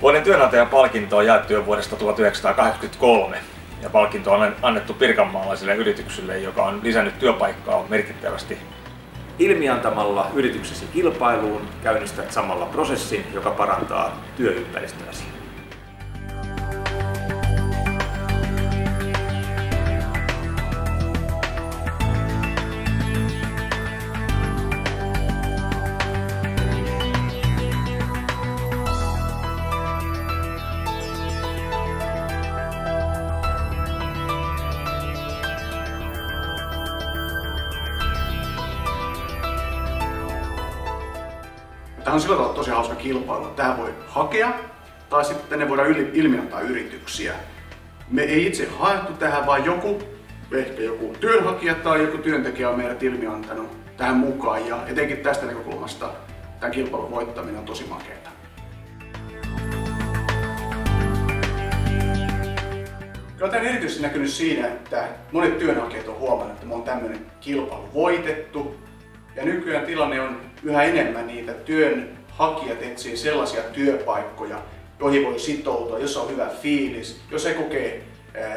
Vuoden työnantajan palkinto on jaettu jo vuodesta 1983 ja palkinto on annettu pirkanmaalaisille yrityksille, joka on lisännyt työpaikkaa merkittävästi. Ilmiantamalla yrityksesi kilpailuun käynnistät samalla prosessin, joka parantaa työympäristöäsi. Tämä on sillä tavalla tosi hauska kilpailu. Tähän voi hakea tai sitten tänne voidaan ilmiantaa yrityksiä. Me ei itse haettu tähän, vaan ehkä joku työnhakija tai joku työntekijä on meidät ilmiantanut tähän mukaan. Ja etenkin tästä näkökulmasta tämän kilpailun voittaminen on tosi makeata. Kyllä tämä on erityisesti näkynyt siinä, että monet työnhakijat on huomannut, että me on tämmöinen kilpailu voitettu. Ja nykyään tilanne on yhä enemmän niitä työnhakijat etsii sellaisia työpaikkoja, joihin voi sitoutua, jos on hyvä fiilis, jos ei kokee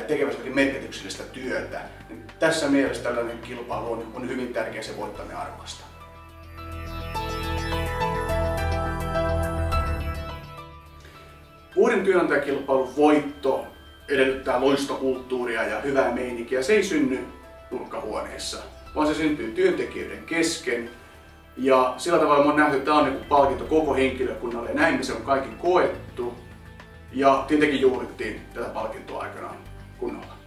tekemässä merkityksellistä työtä. Niin tässä mielessä tällainen kilpailu on hyvin tärkeä, se voittaminen arvokasta. Vuoden työnantajakilpailun voitto edellyttää loistokulttuuria ja hyvää meininkiä. Se ei synny nurkkahuoneessa, vaan se syntyy työntekijöiden kesken. Ja sillä tavalla mä oon nähty, että tämä on palkinto koko henkilökunnalle ja näin me se on kaikki koettu. Ja tietenkin juhlittiin tätä palkintoa aikanaan kunnolla.